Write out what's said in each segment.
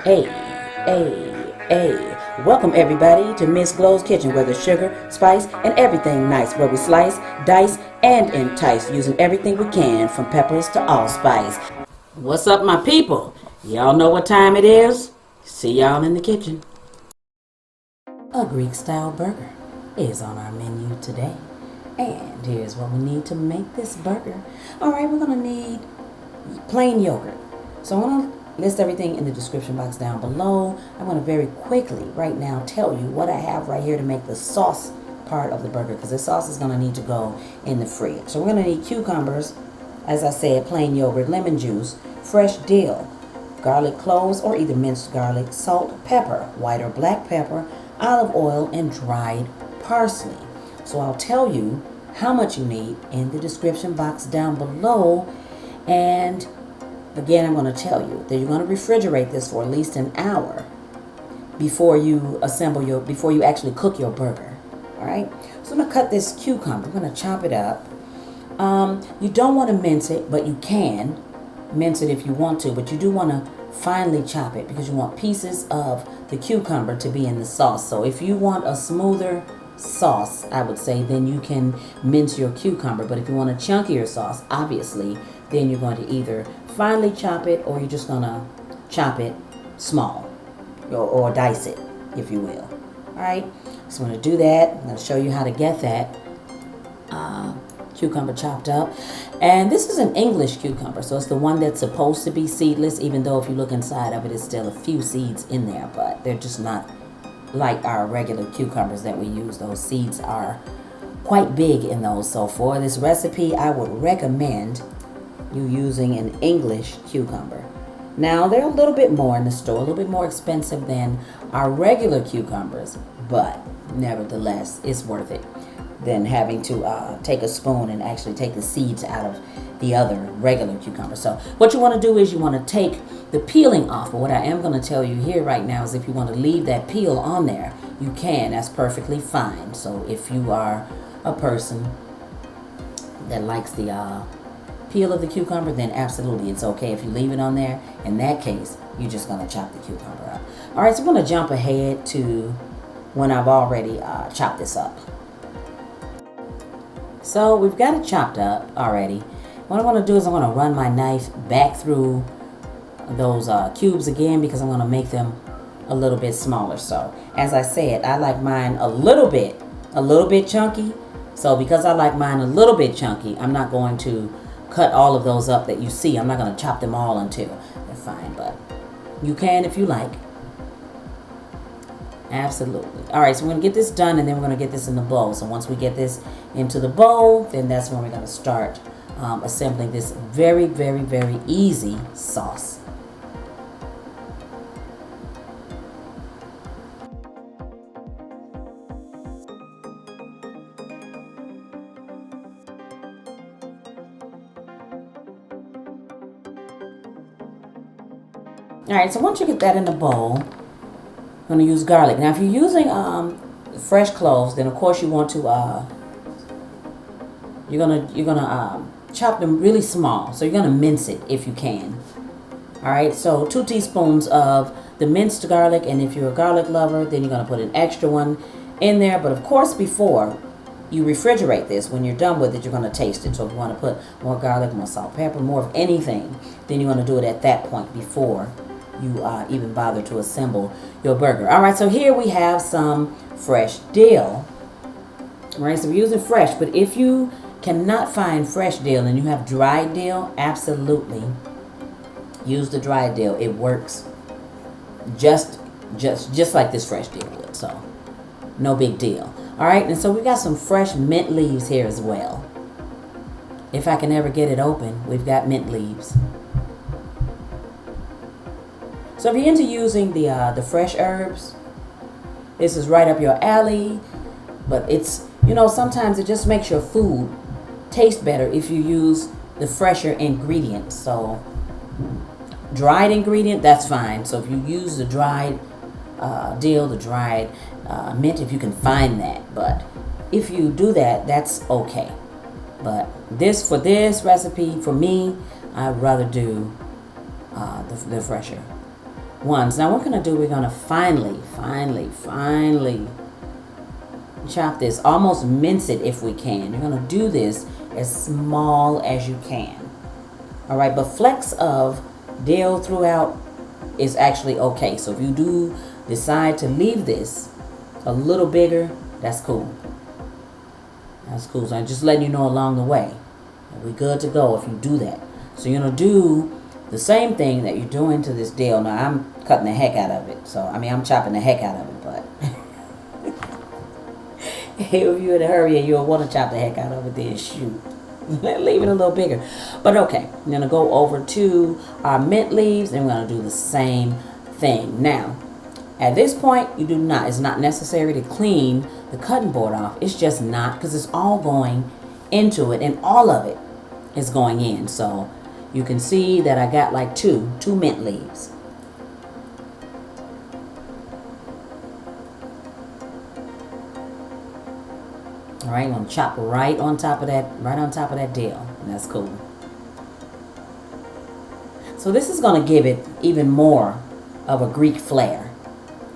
Hey, hey. Welcome everybody to Miss Glow's Kitchen, where there's sugar, spice, and everything nice, where we slice, dice, and entice, using everything we can, from peppers to allspice. What's up, my people? Y'all know what time it is? See y'all in the kitchen. A Greek-style burger is on our menu today. And here's what we need to make this burger. Alright, we're going to need plain yogurt. So I'm going to list everything in the description box down below. I'm going to very quickly right now tell you what I have right here to make the sauce part of the burger, because the sauce is going to need to go in the fridge. So we're going to need cucumbers, as I said, plain yogurt, lemon juice, fresh dill, garlic cloves or either minced garlic, salt, pepper, white or black pepper, olive oil, and dried parsley. So I'll tell you how much you need in the description box down below. And again, I'm going to tell you that you're going to refrigerate this for at least an hour before you before you actually cook your burger. All right. So I'm going to cut this cucumber. I'm going to chop it up. You don't want to mince it, but you can mince it if you want to. But you do want to finely chop it because you want pieces of the cucumber to be in the sauce. So if you want a smoother sauce, I would say, then you can mince your cucumber. But if you want a chunkier sauce, obviously, then you're going to either finely chop it or you're just going to chop it small or dice it, if you will. All right, so I'm going to do that. I'm going to show you how to get that cucumber chopped up. And this is an English cucumber, so it's the one that's supposed to be seedless, even though if you look inside of it, it's still a few seeds in there, but they're just not like our regular cucumbers that we use. Those seeds are quite big in those. So for this recipe, I would recommend you using an English cucumber. Now, they're a little bit more in the store, a little bit more expensive than our regular cucumbers, but nevertheless, it's worth it than having to take a spoon and actually take the seeds out of the other regular cucumber. So what you want to do is you want to take the peeling off. But what I am going to tell you here right now is if you want to leave that peel on there, you can. That's perfectly fine. So if you are a person that likes the peel of the cucumber, then absolutely it's okay if you leave it on there. In that case, you're just going to chop the cucumber up. All right, so I'm going to jump ahead to when I've already chopped this up. So we've got it chopped up already. What I'm going to do is I'm going to run my knife back through those cubes again, because I'm going to make them a little bit smaller. So as I said, I like mine a little bit chunky. So because I like mine a little bit chunky, I'm not going to cut all of those up that you see. I'm not going to chop them all until they're fine, but you can if you like. Absolutely. All right, so we're going to get this done, and then we're going to get this in the bowl. So once we get this into the bowl, then that's when we're going to start assembling this very, very, very easy sauce. All right, so once you get that in the bowl, I'm going to use garlic. Now, if you're using fresh cloves, then of course you want to you're gonna chop them really small. So you're gonna mince it if you can. All right. So 2 teaspoons of the minced garlic, and if you're a garlic lover, then you're gonna put an extra one in there. But of course, before you refrigerate this, when you're done with it, you're gonna taste it. So if you want to put more garlic, more salt, pepper, more of anything, then you want to do it at that point before you even bother to assemble your burger. All right, so here we have some fresh dill. All right, so we're using fresh, but if you cannot find fresh dill and you have dried dill, absolutely use the dried dill. It works just like this fresh dill would, so no big deal. All right, and so we got some fresh mint leaves here as well. If I can ever get it open, we've got mint leaves. So if you're into using the fresh herbs, this is right up your alley. But it's, sometimes it just makes your food taste better if you use the fresher ingredients. So dried ingredient, that's fine. So if you use the dried dill, the dried mint, if you can find that. But if you do that, that's okay. But for this recipe, for me, I'd rather do the fresher ones. Now we're gonna finely chop this, almost mince it if we can. You're gonna do this as small as you can. All right, but flecks of dill throughout is actually okay. So if you do decide to leave this a little bigger, that's cool. That's cool. So I'm just letting you know along the way. We're good to go if you do that. So you're gonna do the same thing that you're doing to this dill. Now I'm cutting the heck out of it. So I'm chopping the heck out of it, but if you're in a hurry and you'll want to chop the heck out of it, then shoot. Leave it a little bigger. But okay, I'm going to go over to our mint leaves and we're going to do the same thing. Now, at this point, it's not necessary to clean the cutting board off. It's just not, because it's all going into it and all of it is going in. So you can see that I got like two mint leaves. All right, I'm gonna chop right on top of that dill, and that's cool. So this is gonna give it even more of a Greek flair.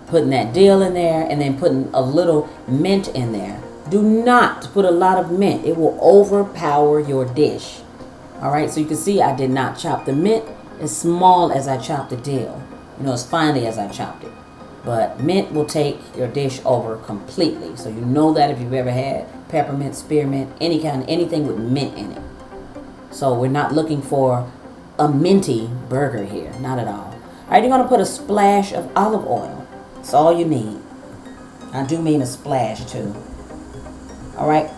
Putting that dill in there and then putting a little mint in there. Do not put a lot of mint. It will overpower your dish. All right, so you can see I did not chop the mint as small as I chopped the dill. As finely as I chopped it. But mint will take your dish over completely. So you know that if you've ever had peppermint, spearmint, anything with mint in it. So we're not looking for a minty burger here. Not at all. All right, you're going to put a splash of olive oil. That's all you need. I do mean a splash too. All right.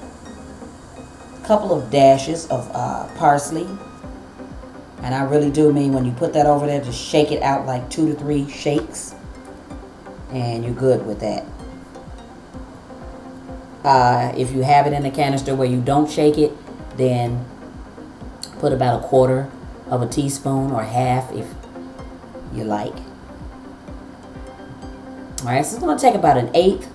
A couple of dashes of parsley. And I really do mean when you put that over there, just shake it out like 2 to 3 shakes. And you're good with that. If you have it in a canister where you don't shake it, then put about 1/4 of a teaspoon or half if you like. Alright, so it's going to take about 1/8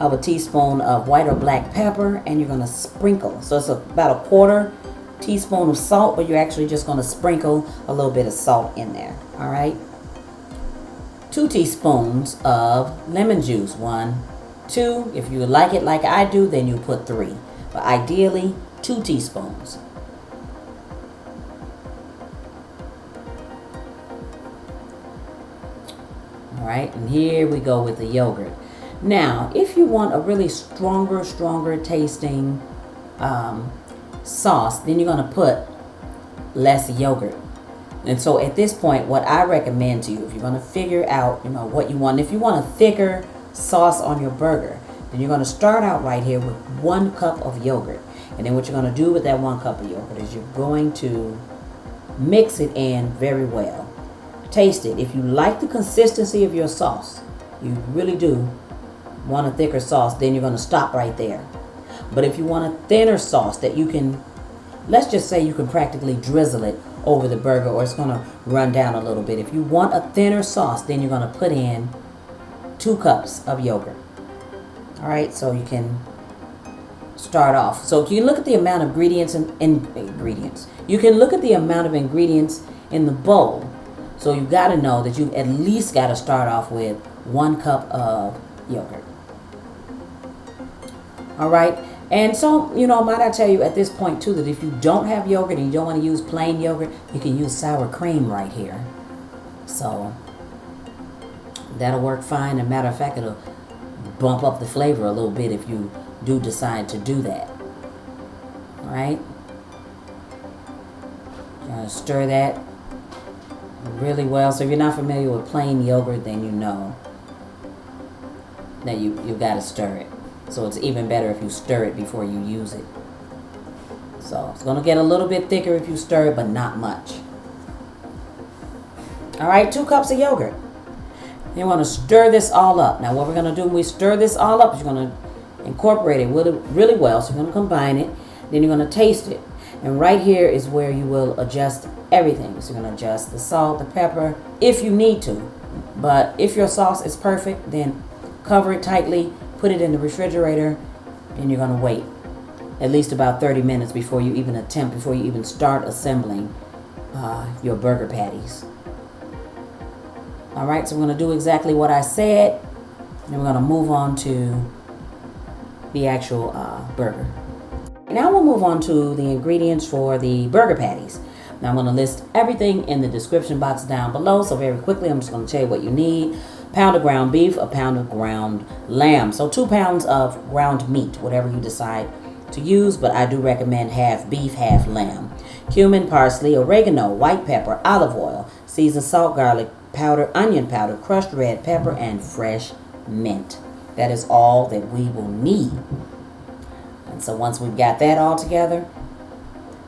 of a teaspoon of white or black pepper, and you're going to sprinkle. So it's about 1/4 teaspoon of salt, but you're actually just going to sprinkle a little bit of salt in there. Alright. 2 teaspoons of lemon juice. 1, 2. If you like it like I do, then you put 3. But ideally, 2 teaspoons. Alright, and here we go with the yogurt. Now, if you want a really stronger tasting sauce, then you're going to put less yogurt. And so at this point, what I recommend to you, if you're going to figure out, what you want, if you want a thicker sauce on your burger, then you're going to start out right here with 1 cup of yogurt. And then what you're going to do with that 1 cup of yogurt is you're going to mix it in very well. Taste it. If you like the consistency of your sauce, you really do want a thicker sauce, then you're going to stop right there. But if you want a thinner sauce that you can, let's just say you can practically drizzle it over the burger, or it's going to run down a little bit. If you want a thinner sauce, then you're going to put in 2 cups of yogurt. All right, so you can start off. So you can look at the amount of ingredients. You can look at the amount of ingredients in the bowl. So you got to know that you at least got to start off with 1 cup of yogurt. All right. And so, might I tell you at this point too, that if you don't have yogurt and you don't want to use plain yogurt, you can use sour cream right here. So that'll work fine. As a matter of fact, it'll bump up the flavor a little bit if you do decide to do that. All right. Stir that really well. So if you're not familiar with plain yogurt, then you know that you got to stir it. So it's even better if you stir it before you use it. So it's going to get a little bit thicker if you stir it, but not much. All right, 2 cups of yogurt. You want to stir this all up. Now what we're going to do when we stir this all up is you're going to incorporate it really well. So you're going to combine it. Then you're going to taste it. And right here is where you will adjust everything. So you're going to adjust the salt, the pepper, if you need to. But if your sauce is perfect, then cover it tightly. Put it in the refrigerator, and you're going to wait at least about 30 minutes before you even start assembling your burger patties. All right, so we're going to do exactly what I said. And we're going to move on to the actual burger. Now we'll move on to the ingredients for the burger patties. Now I'm going to list everything in the description box down below. So very quickly, I'm just going to tell you what you need. Pound of ground beef, a pound of ground lamb. So 2 pounds of ground meat, whatever you decide to use, but I do recommend half beef, half lamb. Cumin, parsley, oregano, white pepper, olive oil, seasoned salt, garlic powder, onion powder, crushed red pepper, and fresh mint. That is all that we will need. And so once we've got that all together,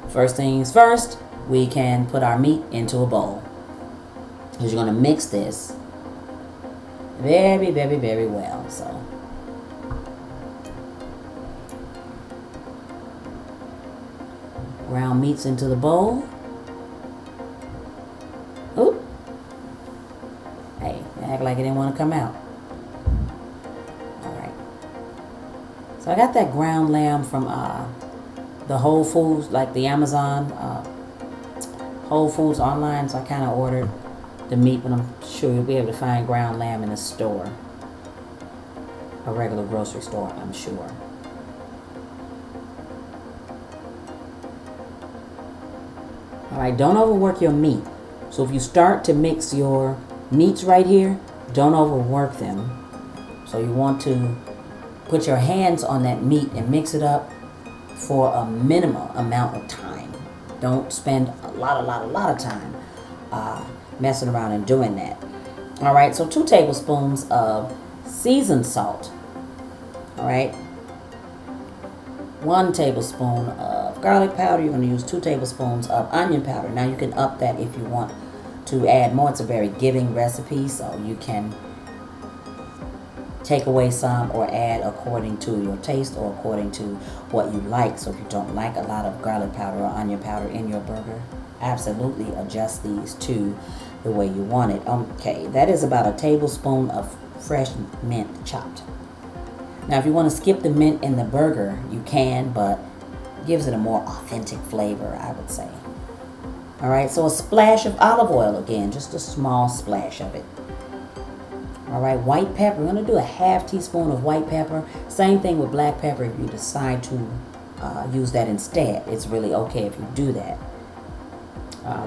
first things first, we can put our meat into a bowl. Because you're going to mix this very, very, very well. So ground meats into the bowl. Oop. Hey, act like it didn't want to come out. Alright. So I got that ground lamb from the Whole Foods, like the Amazon Whole Foods online. So I kind of ordered the meat, but I'm sure you'll be able to find ground lamb in a store. A regular grocery store, I'm sure. Alright, don't overwork your meat. So if you start to mix your meats right here, don't overwork them. So you want to put your hands on that meat and mix it up for a minimum amount of time. Don't spend a lot of time messing around and doing that. Alright, so 2 tablespoons of seasoned salt. Alright. 1 tablespoon of garlic powder. You're going to use 2 tablespoons of onion powder. Now you can up that if you want to add more. It's a very giving recipe, so you can take away some or add according to your taste or according to what you like. So if you don't like a lot of garlic powder or onion powder in your burger, absolutely adjust these to the way you want it. Okay, that is about a tablespoon of fresh mint chopped. Now if you want to skip the mint in the burger, you can, but it gives it a more authentic flavor, I would say. Alright, so a splash of olive oil again, just a small splash of it. Alright, white pepper, we're going to do a half teaspoon of white pepper. Same thing with black pepper if you decide to use that instead. It's really okay if you do that.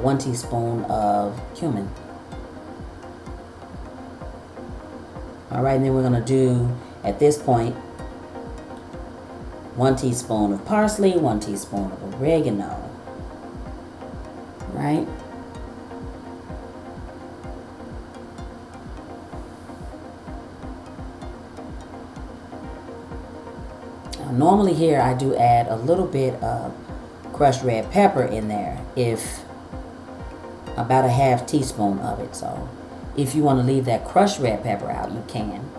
1 teaspoon of cumin. Alright, and then we're going to do, at this point, 1 teaspoon of parsley, 1 teaspoon of oregano. Right? Now, normally here I do add a little bit of crushed red pepper in there, if about a half teaspoon of it. So if you want to leave that crushed red pepper out, you can.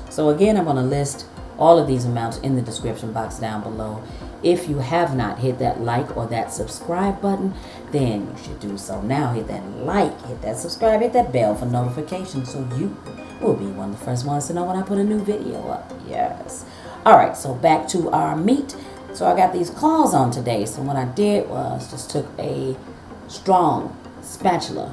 So again, I'm going to list all of these amounts in the description box down below. If you have not hit that like or that subscribe button, then you should do so now. Hit that like, hit that subscribe, hit that bell for notifications so you will be one of the first ones to know when I put a new video up. Yes. Alright, so back to our meat. So I got these claws on today. So what I did was just took a strong spatula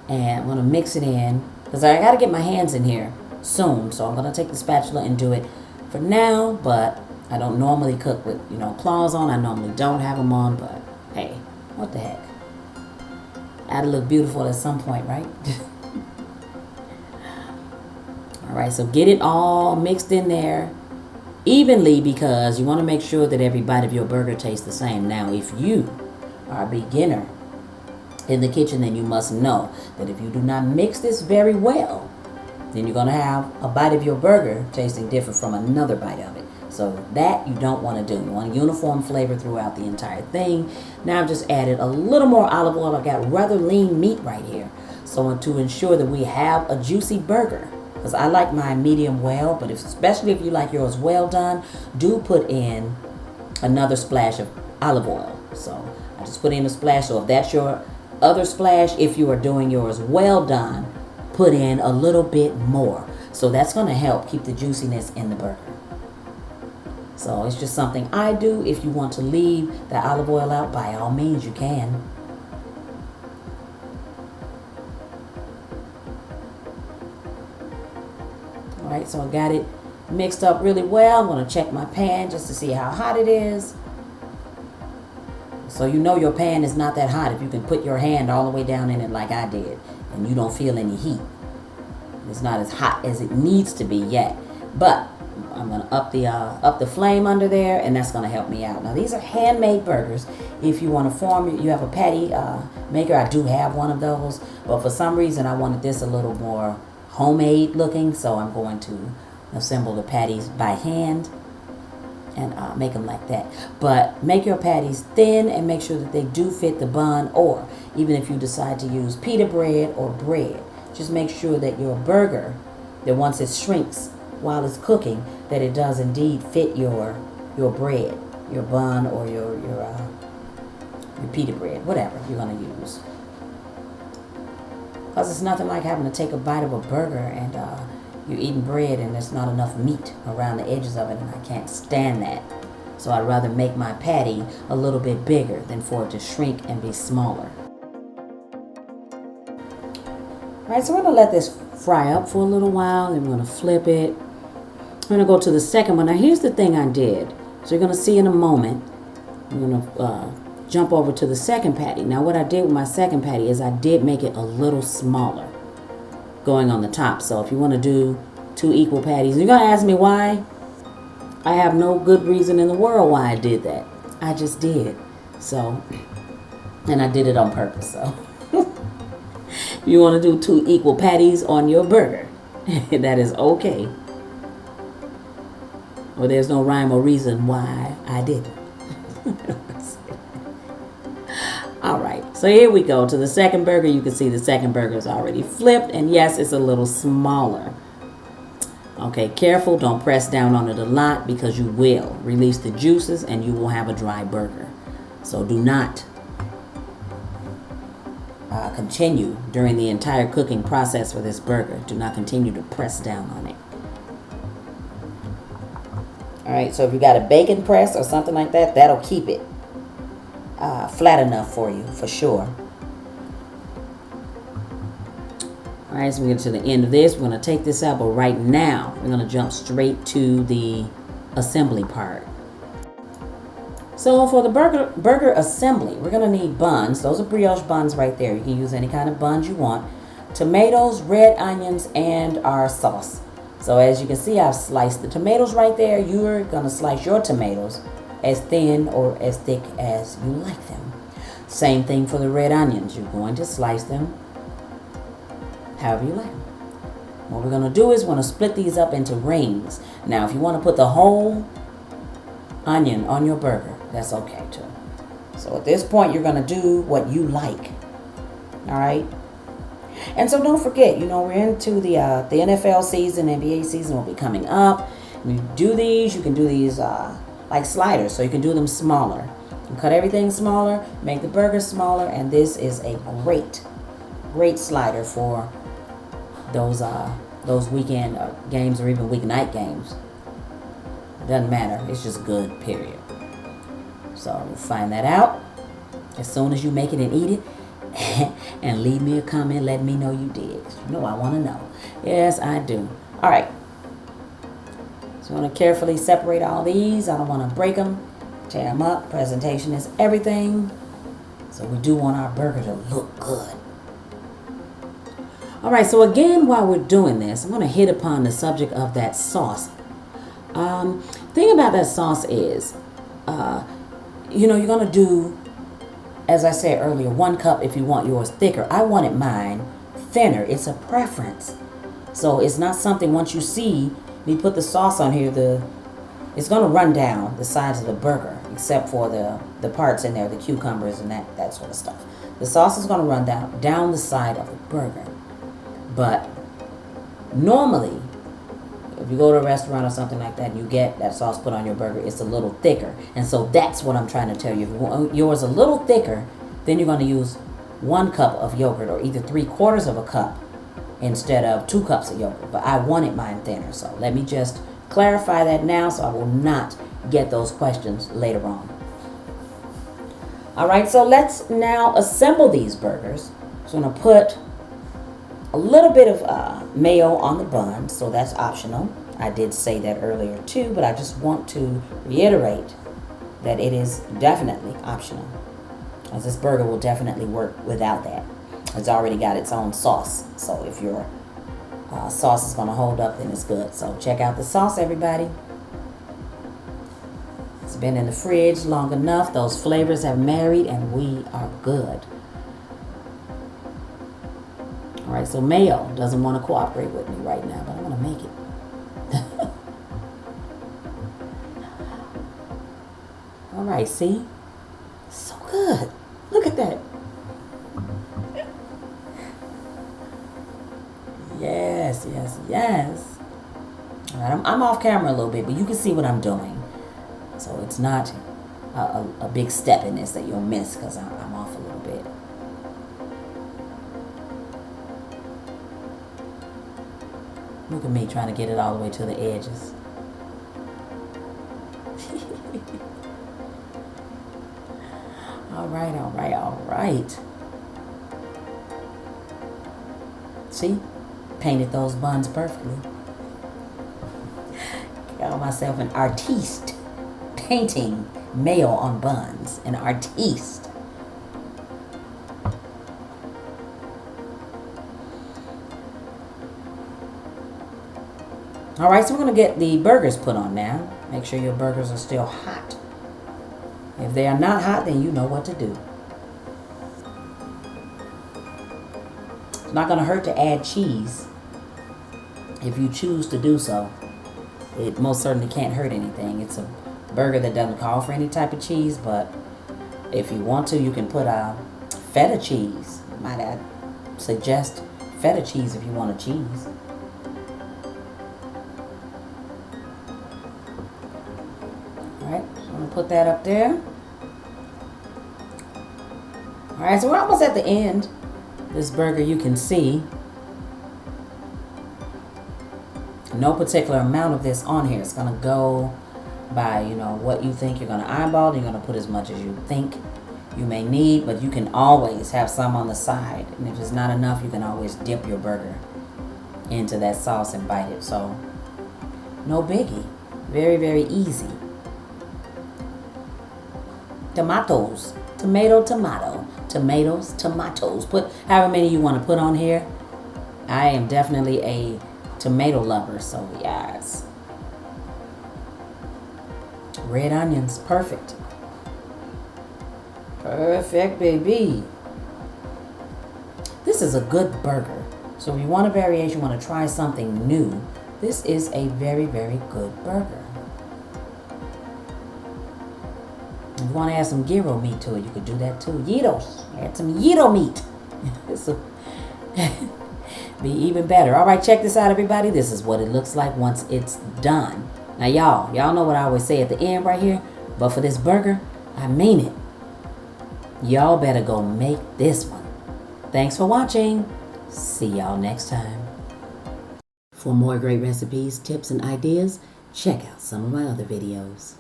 and I'm going to mix it in, because I got to get my hands in here soon. So I'm going to take the spatula and do it for now, but I don't normally cook with, claws on. I normally don't have them on, but hey, what the heck. I had to look beautiful at some point, right? Alright, so get it all mixed in there evenly, because you want to make sure that every bite of your burger tastes the same. Now, if you are a beginner in the kitchen, then you must know that if you do not mix this very well, then you're going to have a bite of your burger tasting different from another bite of it. So that you don't want to do. You want a uniform flavor throughout the entire thing. Now I've just added a little more olive oil. I've got rather lean meat right here. So to ensure that we have a juicy burger, because I like mine medium well, but especially if you like yours well done, do put in another splash of olive oil. So I just put in a splash. So if that's your other splash, if you are doing yours well done, put in a little bit more. So that's going to help keep the juiciness in the burger. So it's just something I do. If you want to leave the olive oil out, by all means you can. right, so I got it mixed up really well. I'm going to check my pan just to see how hot it is. So you know your pan is not that hot if you can put your hand all the way down in it like I did and you don't feel any heat. It's not as hot as it needs to be yet, but I'm going to up the flame under there, and that's going to help me out. Now these are handmade burgers. If you want to form, you have a patty maker. I do have one of those, but for some reason I wanted this a little more homemade looking, so I'm going to assemble the patties by hand and make them like that. But make your patties thin and make sure that they do fit the bun, or even if you decide to use pita bread or bread, just make sure that your burger, that once it shrinks while it's cooking, that it does indeed fit your bread, your bun, or your pita bread, whatever you're going to use. Because it's nothing like having to take a bite of a burger and you're eating bread and there's not enough meat around the edges of it, and I can't stand that. So I'd rather make my patty a little bit bigger than for it to shrink and be smaller. Alright, so we're going to let this fry up for a little while, and we're going to flip it. I'm going to go to the second one. Now here's the thing I did. So you're going to see in a moment. I'm going to jump over to the second patty. Now what I did with my second patty is I did make it a little smaller going on the top. So if you want to do 2 equal patties, you're going to ask me why. I have no good reason in the world why I did that. I just did. So, and I did it on purpose. So you want to do 2 equal patties on your burger, that is okay. Well, there's no rhyme or reason why I did it. All right, so here we go to the second burger. You can see the second burger is already flipped, and yes, it's a little smaller. Okay, careful, don't press down on it a lot, because you will release the juices and you will have a dry burger. So do not continue during the entire cooking process for this burger. Do not continue to press down on it. All right, so if you got a bacon press or something like that, that'll keep it flat enough for you, for sure. All right, so we get to the end of this. We're going to take this out, but right now we're going to jump straight to the assembly part. So for the burger assembly, we're going to need buns. Those are brioche buns right there. You can use any kind of buns you want. Tomatoes, red onions, and our sauce. So as you can see, I've sliced the tomatoes right there. You're going to slice your tomatoes as thin or as thick as you like them. Same thing for the red onions. You're going to slice them however you like them. What we're going to do is we're going to split these up into rings. Now, if you want to put the whole onion on your burger, that's okay too. So at this point, you're going to do what you like. All right? And so don't forget, you know, we're into the NFL season, NBA season will be coming up. When you do these, you can do these like sliders, so you can do them smaller. You cut everything smaller, make the burger smaller, and this is a great slider for those weekend games or even weeknight games. It doesn't matter. It's just good, period. So we'll find that out as soon as you make it and eat it. And leave me a comment, let me know you did. You know I want to know. Yes, I do. All right. So I want to carefully separate all these. I don't want to break them, tear them up. Presentation is everything. So we do want our burger to look good. All right, so again, while we're doing this, I'm going to hit upon the subject of that sauce. Thing about that sauce is, you know, you're going to do, as I said earlier, 1 cup if you want yours thicker. I wanted mine thinner. It's a preference. So it's not something, once you see me put the sauce on here, it's going to run down the sides of the burger, except for the parts in there, the cucumbers and that sort of stuff. The sauce is going to run down the side of the burger. But normally, if you go to a restaurant or something like that and you get that sauce put on your burger, it's a little thicker. And so that's what I'm trying to tell you. If you want yours a little thicker, then you're going to use 1 cup of yogurt, or either 3/4 of a cup instead of 2 cups of yogurt. But I wanted mine thinner. So let me just clarify that now so I will not get those questions later on. All right, so let's now assemble these burgers. So I'm going to put A little bit of mayo on the bun, so that's optional. I did say that earlier too, but I just want to reiterate that it is definitely optional, as this burger will definitely work without that. It's already got its own sauce, so if your sauce is going to hold up, then it's good. So check out the sauce, everybody. It's been in the fridge long enough. Those flavors have married, and we are good. All right, so Mayo doesn't want to cooperate with me right now, but I'm going to make it. All right, see? So good. Look at that. Yes, yes, yes. All right, I'm off camera a little bit, but you can see what I'm doing. So it's not a big step in this that you'll miss because I'm off a little bit. Look at me trying to get it all the way to the edges. All right, all right, all right. See? Painted those buns perfectly. Got myself an artiste painting mayo on buns. An artiste. All right, so we're going to get the burgers put on now. Make sure your burgers are still hot. If they are not hot, then you know what to do. It's not going to hurt to add cheese if you choose to do so. It most certainly can't hurt anything. It's a burger that doesn't call for any type of cheese, but if you want to, you can put feta cheese. Might I suggest feta cheese if you want a cheese. Alright, I'm going to put that up there. Alright, so we're almost at the end. This burger, you can see no particular amount of this on here. It's going to go by, what you think you're going to eyeball. You're going to put as much as you think you may need, but you can always have some on the side. And if it's not enough, you can always dip your burger into that sauce and bite it. So, no biggie. Very, very easy. Tomatoes. Tomato, tomato. Tomatoes, tomatoes. Put however many you want to put on here. I am definitely a tomato lover, so yes. Red onions, perfect. Perfect, baby. This is a good burger. So if you want a variation, want to try something new, this is a very, very good burger. If you want to add some gyro meat to it, you could do that too. Gyros. Add some gyro meat. This will be even better. All right, check this out, everybody. This is what it looks like once it's done. Now, y'all know what I always say at the end right here, but for this burger, I mean it. Y'all better go make this one. Thanks for watching. See y'all next time. For more great recipes, tips, and ideas, check out some of my other videos.